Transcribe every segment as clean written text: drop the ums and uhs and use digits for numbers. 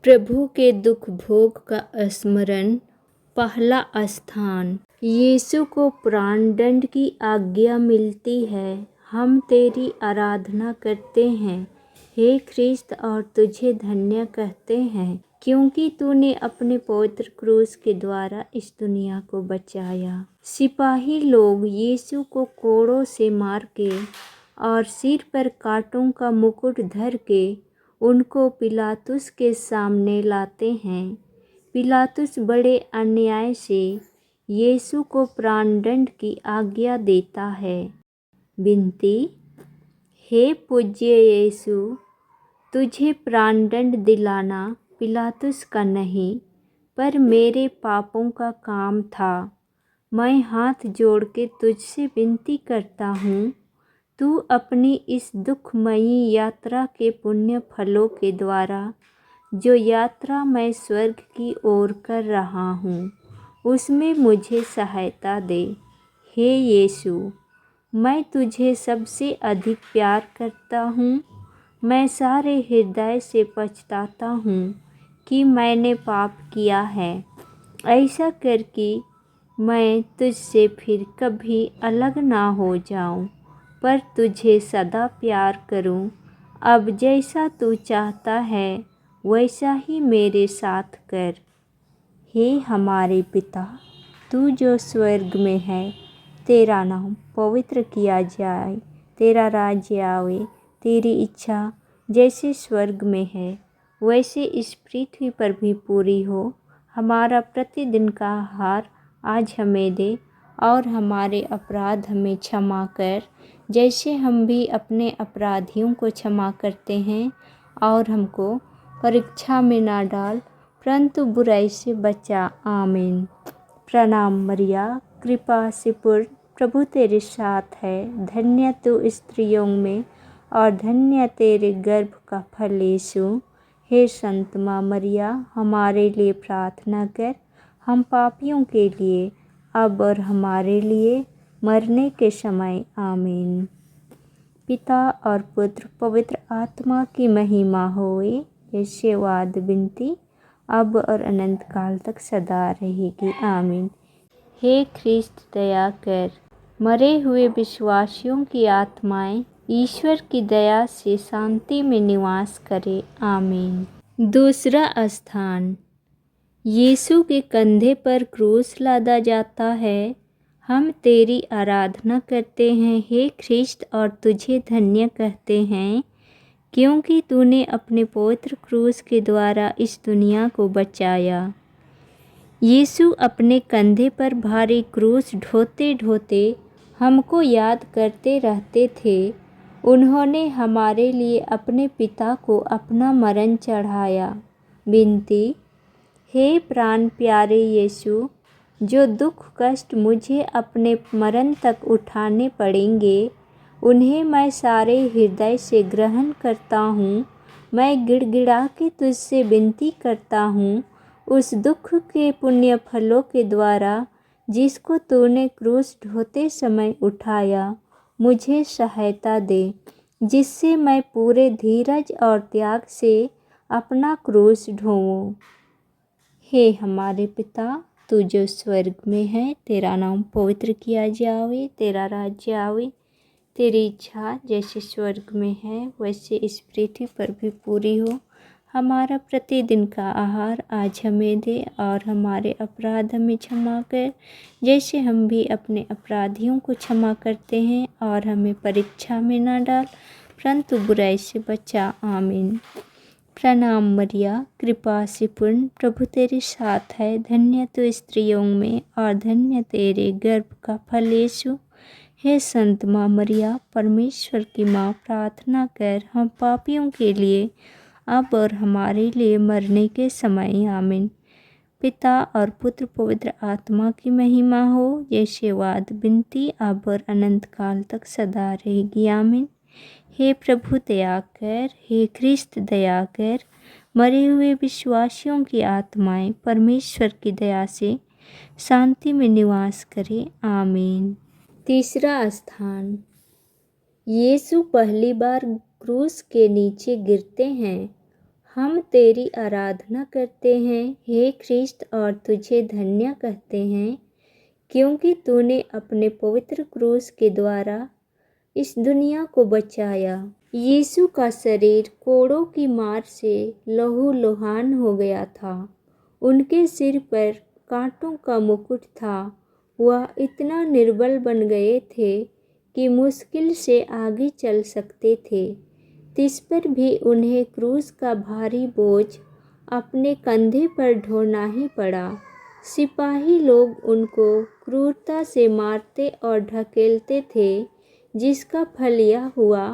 प्रभु के दुख भोग का स्मरण। पहला स्थान। यीशु को प्राणदंड की आज्ञा मिलती है। हम तेरी आराधना करते हैं हे ख्रिस्त और तुझे धन्य कहते हैं क्योंकि तूने अपने पवित्र क्रूस के द्वारा इस दुनिया को बचाया। सिपाही लोग यीशु को कोड़ों से मार के और सिर पर कांटों का मुकुट धर के उनको पिलातुस के सामने लाते हैं। पिलातुस बड़े अन्याय से यीशु को प्राणदंड की आज्ञा देता है। विनती। हे पूज्य यीशु, तुझे प्राणदंड दिलाना पिलातुस का नहीं पर मेरे पापों का काम था। मैं हाथ जोड़ के तुझसे विनती करता हूँ, तू अपनी इस दुखमयी यात्रा के पुण्य फलों के द्वारा जो यात्रा मैं स्वर्ग की ओर कर रहा हूँ उसमें मुझे सहायता दे। हे यीशु, मैं तुझे सबसे अधिक प्यार करता हूँ। मैं सारे हृदय से पछताता हूँ कि मैंने पाप किया है। ऐसा करके मैं तुझसे फिर कभी अलग ना हो जाऊँ पर तुझे सदा प्यार करूँ। अब जैसा तू चाहता है वैसा ही मेरे साथ कर। हे हमारे पिता, तू जो स्वर्ग में है, तेरा नाम पवित्र किया जाए, तेरा राज्य आवे, तेरी इच्छा जैसे स्वर्ग में है वैसे इस पृथ्वी पर भी पूरी हो। हमारा प्रतिदिन का आहार आज हमें दे और हमारे अपराध हमें क्षमा कर जैसे हम भी अपने अपराधियों को क्षमा करते हैं, और हमको परीक्षा में ना डाल परंतु बुराई से बचा। आमीन। प्रणाम मरिया, कृपा से पूर्ण, प्रभु तेरे साथ है। धन्य तू स्त्रियों में और धन्य तेरे गर्भ का फल यीशु। हे संत माँ मरिया, हमारे लिए प्रार्थना कर, हम पापियों के लिए अब और हमारे लिए मरने के समय। आमीन। पिता और पुत्र पवित्र आत्मा की महिमा होए। ये वाद विनती अब और अनंत काल तक सदा रहेगी। आमीन। हे ख्रिस्त दया कर, मरे हुए विश्वासियों की आत्माएं ईश्वर की दया से शांति में निवास करे। आमीन। दूसरा स्थान। यीशु के कंधे पर क्रूस लादा जाता है। हम तेरी आराधना करते हैं हे ख्रिस्त और तुझे धन्य कहते हैं क्योंकि तूने अपने पवित्र क्रूस के द्वारा इस दुनिया को बचाया। यीशु अपने कंधे पर भारी क्रूस ढोते ढोते हमको याद करते रहते थे। उन्होंने हमारे लिए अपने पिता को अपना मरण चढ़ाया। विनती। हे प्राण प्यारे यीशु, जो दुख कष्ट मुझे अपने मरण तक उठाने पड़ेंगे उन्हें मैं सारे हृदय से ग्रहण करता हूँ। मैं गिड़गिड़ा के तुझसे विनती करता हूँ, उस दुख के पुण्य फलों के द्वारा जिसको तूने क्रूस ढोते समय उठाया मुझे सहायता दे, जिससे मैं पूरे धीरज और त्याग से अपना क्रूस ढोऊं। हे हमारे पिता, तू जो स्वर्ग में है, तेरा नाम पवित्र किया जावे, तेरा राज्य आवे, तेरी इच्छा जैसे स्वर्ग में है वैसे इस पृथ्वी पर भी पूरी हो। हमारा प्रतिदिन का आहार आज हमें दे और हमारे अपराध हमें क्षमा कर जैसे हम भी अपने अपराधियों को क्षमा करते हैं, और हमें परीक्षा में न डाल परंतु बुराई से बचा। आमीन। प्रणाम मरिया, कृपा से पूर्ण, प्रभु तेरे साथ है। धन्य तू स्त्रियों में और धन्य तेरे गर्भ का फल यीशु। हे संत माँ मरिया, परमेश्वर की माँ, प्रार्थना कर हम पापियों के लिए अब और हमारे लिए मरने के समय। आमीन। पिता और पुत्र पवित्र आत्मा की महिमा हो। ये वाद विनती अब और अनंत काल तक सदा रहेगी। आमीन। हे प्रभु दया कर, हे ख्रिस्त दया कर, मरे हुए विश्वासियों की आत्माएं परमेश्वर की दया से शांति में निवास करें। आमीन। तीसरा स्थान। यीशु पहली बार क्रूस के नीचे गिरते हैं। हम तेरी आराधना करते हैं हे ख्रिस्त और तुझे धन्य कहते हैं, क्योंकि तूने अपने पवित्र क्रूस के द्वारा इस दुनिया को बचाया। यीशु का शरीर कोड़ों की मार से लहूलुहान हो गया था। उनके सिर पर कांटों का मुकुट था। वह इतना निर्बल बन गए थे कि मुश्किल से आगे चल सकते थे। तिस पर भी उन्हें क्रूस का भारी बोझ अपने कंधे पर ढोना ही पड़ा। सिपाही लोग उनको क्रूरता से मारते और ढकेलते थे, जिसका फल यह हुआ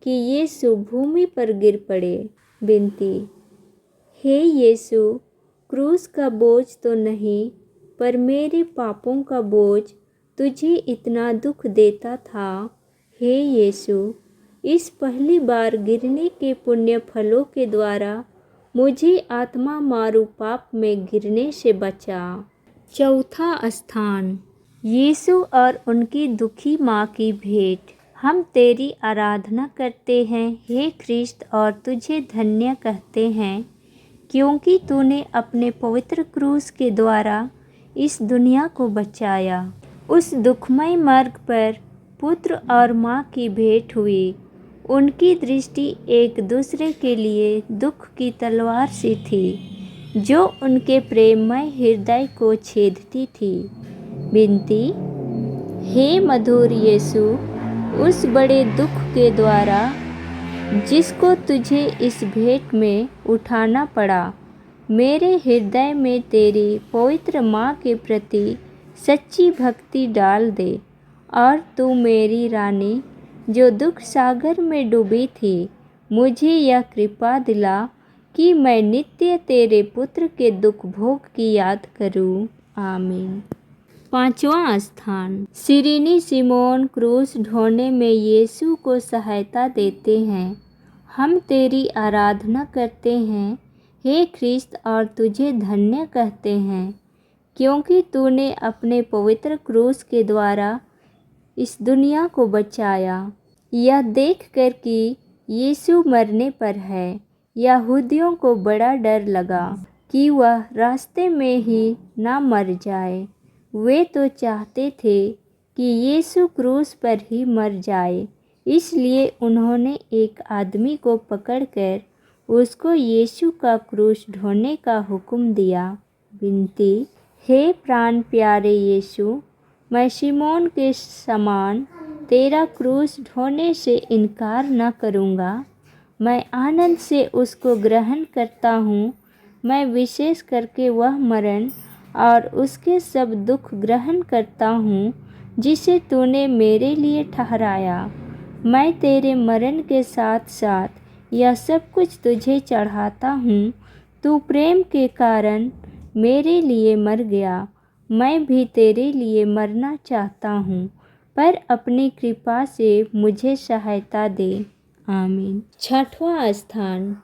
कि यीशु भूमि पर गिर पड़े। विनती, हे यीशु, क्रूस का बोझ तो नहीं, पर मेरे पापों का बोझ तुझे इतना दुख देता था। हे यीशु, इस पहली बार गिरने के पुण्य फलों के द्वारा मुझे आत्मा मारू पाप में गिरने से बचा। चौथा स्थान, यीशु और उनकी दुखी माँ की भेंट। हम तेरी आराधना करते हैं हे ख्रिस्त और तुझे धन्य कहते हैं, क्योंकि तूने अपने पवित्र क्रूस के द्वारा इस दुनिया को बचाया। उस दुखमय मार्ग पर पुत्र और माँ की भेंट हुई। उनकी दृष्टि एक दूसरे के लिए दुख की तलवार सी थी, जो उनके प्रेममय हृदय को छेदती थी। विनती, हे मधुर यीशु, उस बड़े दुख के द्वारा जिसको तुझे इस भेंट में उठाना पड़ा, मेरे हृदय में तेरी पवित्र माँ के प्रति सच्ची भक्ति डाल दे। और तू मेरी रानी, जो दुख सागर में डूबी थी, मुझे यह कृपा दिला कि मैं नित्य तेरे पुत्र के दुख भोग की याद करूं। आमीन। पांचवा स्थान, सिरीनी सिमोन क्रूस ढोने में यीशु को सहायता देते हैं। हम तेरी आराधना करते हैं हे ख्रिस्त और तुझे धन्य कहते हैं, क्योंकि तूने अपने पवित्र क्रूस के द्वारा इस दुनिया को बचाया। यह देखकर कि यीशु मरने पर है, यहूदियों को बड़ा डर लगा कि वह रास्ते में ही ना मर जाए। वे तो चाहते थे कि यीशु क्रूस पर ही मर जाए, इसलिए उन्होंने एक आदमी को पकड़कर उसको यीशु का क्रूस ढोने का हुक्म दिया। विनती, हे प्राण प्यारे यीशु, मैं शिमोन के समान तेरा क्रूस ढोने से इनकार न करूँगा। मैं आनंद से उसको ग्रहण करता हूँ। मैं विशेष करके वह मरण और उसके सब दुख ग्रहण करता हूँ जिसे तूने मेरे लिए ठहराया। मैं तेरे मरण के साथ साथ यह सब कुछ तुझे चढ़ाता हूँ। तू प्रेम के कारण मेरे लिए मर गया। मैं भी तेरे लिए मरना चाहता हूँ, पर अपनी कृपा से मुझे सहायता दे। आमीन। छठवां स्थान,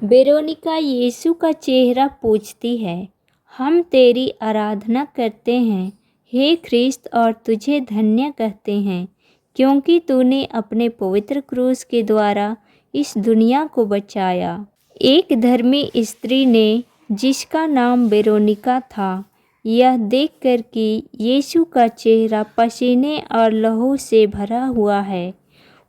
वेरोनिका यीशु का चेहरा पूछती है। हम तेरी आराधना करते हैं हे ख्रिस्त और तुझे धन्य कहते हैं, क्योंकि तूने अपने पवित्र क्रूस के द्वारा इस दुनिया को बचाया। एक धर्मी स्त्री ने, जिसका नाम वेरोनिका था, यह देखकर कि यीशु का चेहरा पसीने और लहू से भरा हुआ है,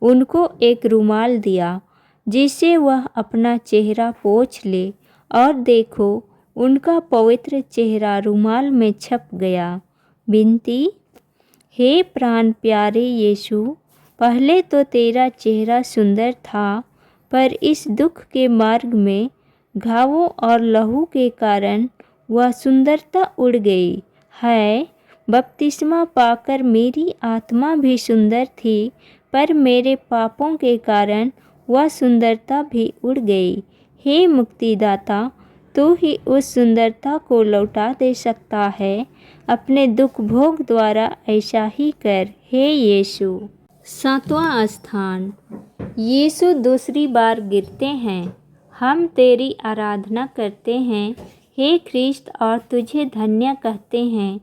उनको एक रुमाल दिया जिससे वह अपना चेहरा पोंछ ले, और देखो, उनका पवित्र चेहरा रुमाल में छप गया। विनती, हे प्राण प्यारे यीशु, पहले तो तेरा चेहरा सुंदर था, पर इस दुख के मार्ग में घावों और लहू के कारण वह सुंदरता उड़ गई है। बपतिस्मा पाकर मेरी आत्मा भी सुंदर थी, पर मेरे पापों के कारण वह सुंदरता भी उड़ गई। हे मुक्तिदाता, तू ही उस सुंदरता को लौटा दे सकता है। अपने दुख भोग द्वारा ऐसा ही कर हे यीशु। सातवां स्थान, यीशु दूसरी बार गिरते हैं। हम तेरी आराधना करते हैं हे ख्रिस्त और तुझे धन्य कहते हैं,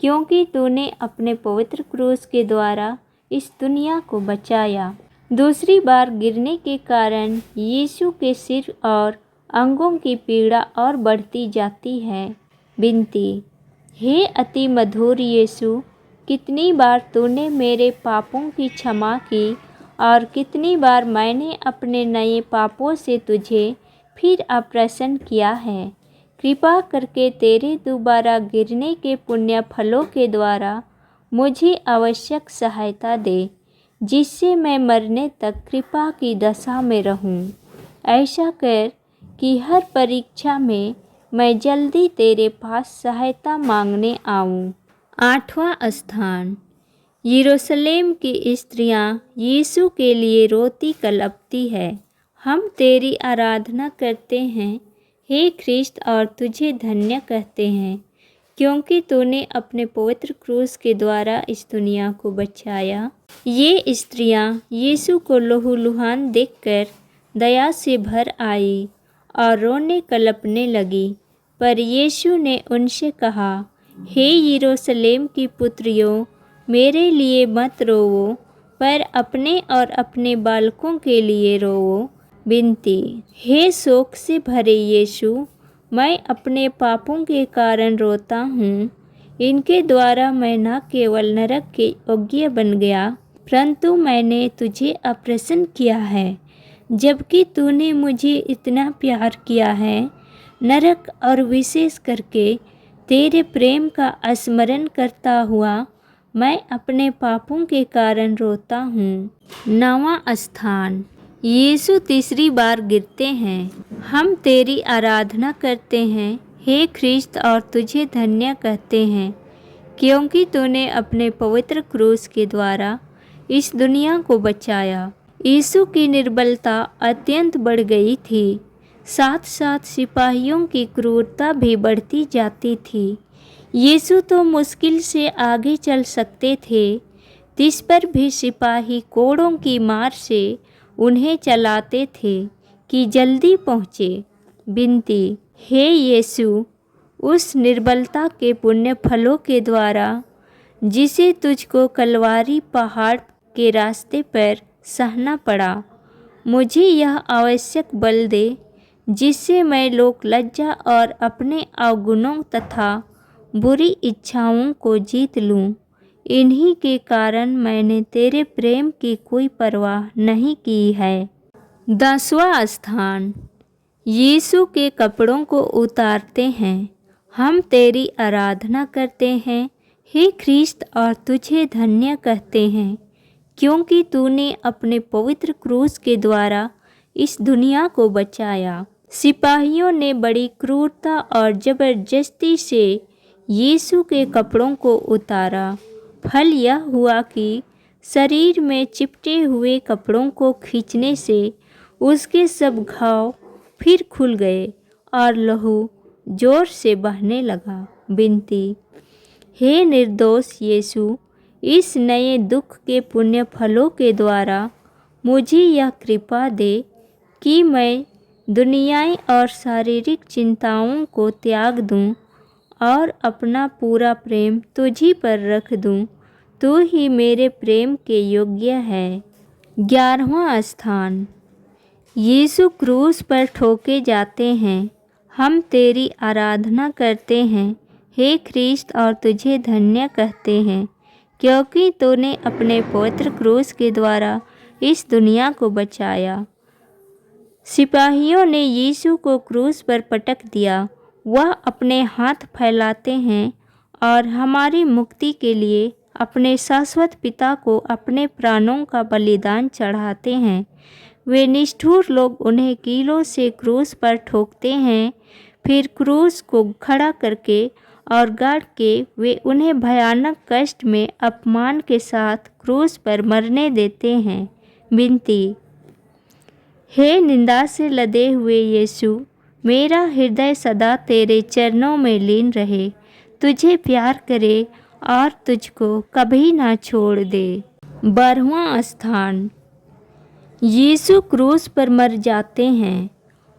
क्योंकि तूने अपने पवित्र क्रूस के द्वारा इस दुनिया को बचाया। दूसरी बार गिरने के कारण यीशु के सिर और अंगों की पीड़ा और बढ़ती जाती है। विनती। हे अति मधुर यीशु, कितनी बार तूने मेरे पापों की क्षमा की और कितनी बार मैंने अपने नए पापों से तुझे फिर अप्रसन्न किया है। कृपा करके तेरे दोबारा गिरने के पुण्य फलों के द्वारा मुझे आवश्यक सहायता दे, जिससे मैं मरने तक कृपा की दशा में रहूं। ऐसा कर कि हर परीक्षा में मैं जल्दी तेरे पास सहायता मांगने आऊं। 8वां स्थान। यरूशलेम की स्त्रियां यीशु के लिए रोती कलपती है। हम तेरी आराधना करते हैं हे ख्रिस्त और तुझे धन्य कहते हैं, क्योंकि तूने अपने पवित्र क्रूस के द्वारा इस दुनिया को बचाया। ये स्त्रियां यीशु को लहूलुहान देखकर दया से भर आई और रोने कलपने लगी। पर यीशु ने उनसे कहा, हे यरूशलेम की पुत्रियों, मेरे लिए मत रोवो, पर अपने और अपने बालकों के लिए रोवो। विनती। हे शोक से भरे यीशु, मैं अपने पापों के कारण रोता हूँ। इनके द्वारा मैं न केवल नरक के योग्य बन गया, परंतु मैंने तुझे अप्रसन्न किया है, जबकि तूने मुझे इतना प्यार किया है। नरक और विशेष करके तेरे प्रेम का स्मरण करता हुआ मैं अपने पापों के कारण रोता हूँ। 9वां स्थान। यीशु तीसरी बार गिरते हैं। हम तेरी आराधना करते हैं हे ख्रिस्त और तुझे धन्य कहते हैं, क्योंकि तूने अपने पवित्र क्रूस के द्वारा इस दुनिया को बचाया। यीशु की निर्बलता अत्यंत बढ़ गई थी, साथ साथ सिपाहियों की क्रूरता भी बढ़ती जाती थी। यीशु तो मुश्किल से आगे चल सकते थे, तिस पर भी सिपाही कोड़ों की मार से उन्हें चलाते थे कि जल्दी पहुँचे। विनती। हे यीशु, उस निर्बलता के पुण्य फलों के द्वारा जिसे तुझको कलवारी पहाड़ के रास्ते पर सहना पड़ा, मुझे यह आवश्यक बल दे, जिससे मैं लोक लज्जा और अपने अवगुणों तथा बुरी इच्छाओं को जीत लूं। इन्हीं के कारण मैंने तेरे प्रेम की कोई परवाह नहीं की है। 10वां स्थान। यीशु के कपड़ों को उतारते हैं। हम तेरी आराधना करते हैं हे ख्रिस्त और तुझे धन्य कहते हैं, क्योंकि तूने अपने पवित्र क्रूस के द्वारा इस दुनिया को बचाया। सिपाहियों ने बड़ी क्रूरता और जबरदस्ती से यीशु के कपड़ों को उतारा। फल यह हुआ कि शरीर में चिपटे हुए कपड़ों को खींचने से उसके सब घाव फिर खुल गए और लहू जोर से बहने लगा। विनती। हे निर्दोष यीशु, इस नए दुख के पुण्य फलों के द्वारा मुझे यह कृपा दे कि मैं दुनियाई और शारीरिक चिंताओं को त्याग दूं और अपना पूरा प्रेम तुझी पर रख दूं। तू ही मेरे प्रेम के योग्य है। 11वां स्थान। यीशु क्रूस पर ठोके जाते हैं। हम तेरी आराधना करते हैं हे ख्रिस्त और तुझे धन्य कहते हैं, क्योंकि तूने अपने पवित्र क्रूस के द्वारा इस दुनिया को बचाया। सिपाहियों ने यीशु को क्रूस पर पटक दिया। वह अपने हाथ फैलाते हैं और हमारी मुक्ति के लिए अपने शाश्वत पिता को अपने प्राणों का बलिदान चढ़ाते हैं। वे निष्ठुर लोग उन्हें कीलों से क्रूस पर ठोकते हैं, फिर क्रूस को खड़ा करके और गाड़ के वे उन्हें भयानक कष्ट में अपमान के साथ क्रूस पर मरने देते हैं। विनती। हे निंदा से लदे हुए यीशु, मेरा हृदय सदा तेरे चरणों में लीन रहे, तुझे प्यार करे और तुझको कभी ना छोड़ दे। 12वां स्थान। यीशु क्रूस पर मर जाते हैं।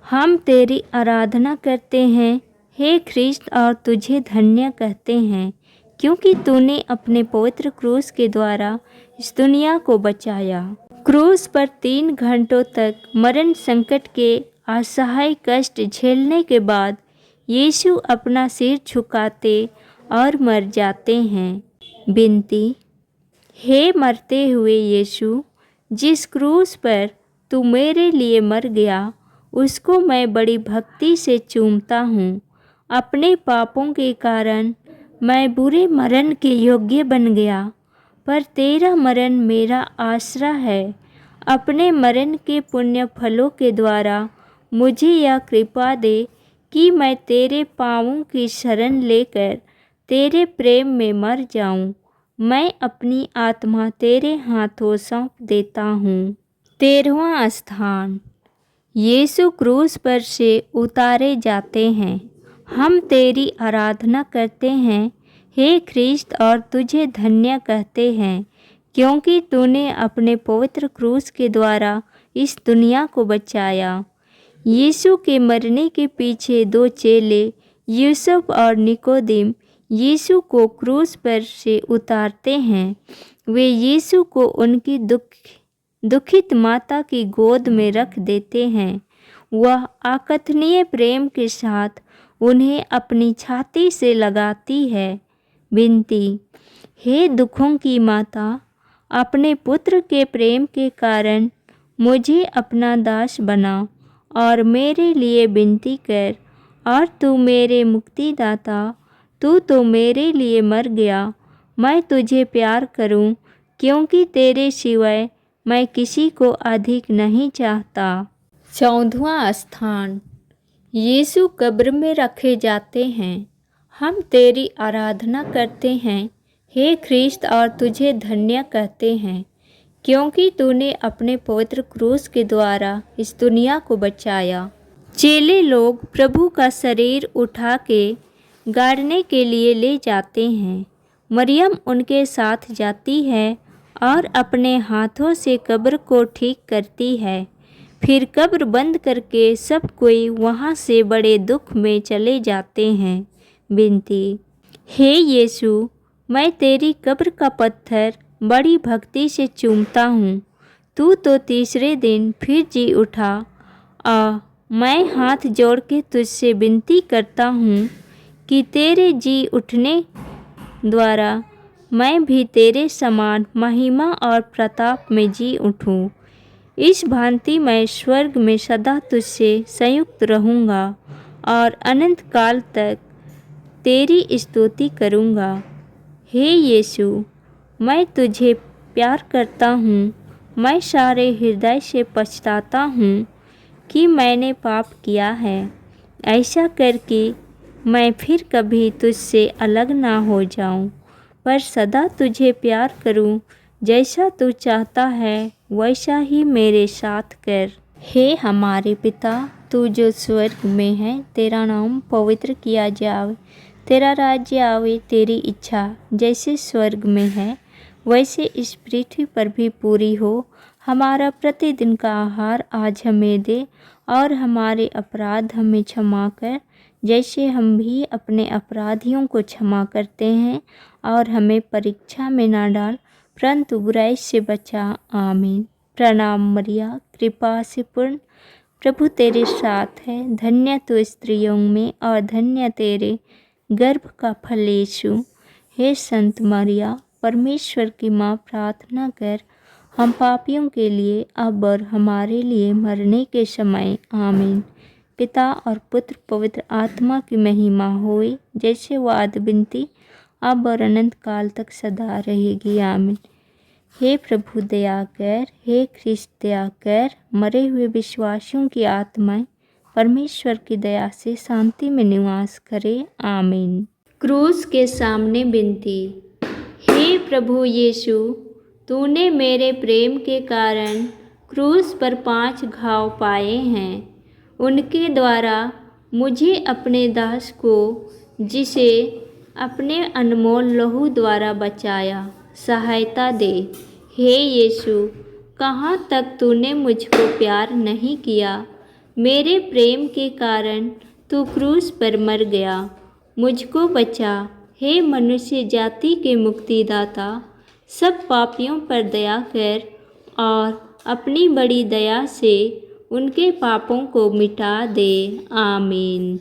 हम तेरी आराधना करते हैं हे ख्रिस्त और तुझे धन्य कहते हैं, क्योंकि तूने अपने पवित्र क्रूस के द्वारा इस दुनिया को बचाया। क्रूस पर 3 घंटों तक मरण संकट के असहाय कष्ट झेलने के बाद यीशु अपना सिर झुकाते और मर जाते हैं। विनती। हे मरते हुए यीशु, जिस क्रूस पर तू मेरे लिए मर गया, उसको मैं बड़ी भक्ति से चूमता हूँ। अपने पापों के कारण मैं बुरे मरण के योग्य बन गया, पर तेरा मरण मेरा आसरा है। अपने मरण के पुण्य फलों के द्वारा मुझे यह कृपा दे कि मैं तेरे पाँवों की शरण लेकर तेरे प्रेम में मर जाऊं। मैं अपनी आत्मा तेरे हाथों सौंप देता हूँ। 13वां स्थान। यीशु क्रूस पर से उतारे जाते हैं। हम तेरी आराधना करते हैं हे ख्रिस्त, और तुझे धन्य कहते हैं, क्योंकि तूने अपने पवित्र क्रूस के द्वारा इस दुनिया को बचाया। यीशु के मरने के पीछे 2 चेले यूसुफ और निकोदेम यीशु को क्रूस पर से उतारते हैं। वे यीशु को उनकी दुखित माता की गोद में रख देते हैं। वह अकथनीय प्रेम के साथ उन्हें अपनी छाती से लगाती है। विनती। हे दुखों की माता, अपने पुत्र के प्रेम के कारण मुझे अपना दास बना और मेरे लिए विनती कर। और तू मेरे मुक्तिदाता, तू तो मेरे लिए मर गया। मैं तुझे प्यार करूं, क्योंकि तेरे सिवाय मैं किसी को अधिक नहीं चाहता। 14वां स्थान। यीशु कब्र में रखे जाते हैं। हम तेरी आराधना करते हैं हे ख्रिस्त, और तुझे धन्य कहते हैं, क्योंकि तूने अपने पवित्र क्रूस के द्वारा इस दुनिया को बचाया। चेले लोग प्रभु का शरीर उठा के गाड़ने के लिए ले जाते हैं। मरियम उनके साथ जाती है और अपने हाथों से कब्र को ठीक करती है। फिर कब्र बंद करके सब कोई वहाँ से बड़े दुख में चले जाते हैं। विनती। हे यीशु, मैं तेरी कब्र का पत्थर बड़ी भक्ति से चूमता हूँ। तू तो तीसरे दिन फिर जी उठा। मैं हाथ जोड़ के तुझसे विनती करता हूँ कि तेरे जी उठने द्वारा मैं भी तेरे समान महिमा और प्रताप में जी उठूँ। इस भांति मैं स्वर्ग में सदा तुझसे संयुक्त रहूँगा और अनंत काल तक तेरी स्तुति करूँगा। हे यीशु, मैं तुझे प्यार करता हूँ। मैं सारे हृदय से पछताता हूँ कि मैंने पाप किया है। ऐसा करके मैं फिर कभी तुझसे अलग ना हो जाऊं, पर सदा तुझे प्यार करूं। जैसा तू चाहता है वैसा ही मेरे साथ कर। हे हमारे पिता, तू जो स्वर्ग में है, तेरा नाम पवित्र किया जावे। तेरा राज्य आवे। तेरी इच्छा जैसे स्वर्ग में है वैसे इस पृथ्वी पर भी पूरी हो। हमारा प्रतिदिन का आहार आज हमें दे, और हमारे अपराध हमें क्षमा कर, जैसे हम भी अपने अपराधियों को क्षमा करते हैं। और हमें परीक्षा में ना डाल, परंतु बुराई से बचा। आमीन। प्रणाम मरिया, कृपा से पूर्ण, प्रभु तेरे साथ है। धन्य तू स्त्रियों में और धन्य तेरे गर्भ का फल यीशु। हे संत मरिया, परमेश्वर की माँ, प्रार्थना कर हम पापियों के लिए अब और हमारे लिए मरने के समय। आमीन। पिता और पुत्र पवित्र आत्मा की महिमा होए, जैसे वो आदि बिनती अब और अनंत काल तक सदा रहेगी। आमीन। हे प्रभु दया कर, हे ख्रिस्त दया कर। मरे हुए विश्वासियों की आत्माएं परमेश्वर की दया से शांति में निवास करे। आमीन। क्रूस के सामने विनती। हे प्रभु यीशु, तूने मेरे प्रेम के कारण क्रूस पर 5 घाव पाए हैं। उनके द्वारा मुझे अपने दास को, जिसे अपने अनमोल लहू द्वारा बचाया, सहायता दे। हे यीशु, कहाँ तक तूने मुझको प्यार नहीं किया। मेरे प्रेम के कारण तू क्रूस पर मर गया। मुझको बचा। हे मनुष्य जाति के मुक्तिदाता, सब पापियों पर दया कर और अपनी बड़ी दया से उनके पापों को मिटा दे। आमीन।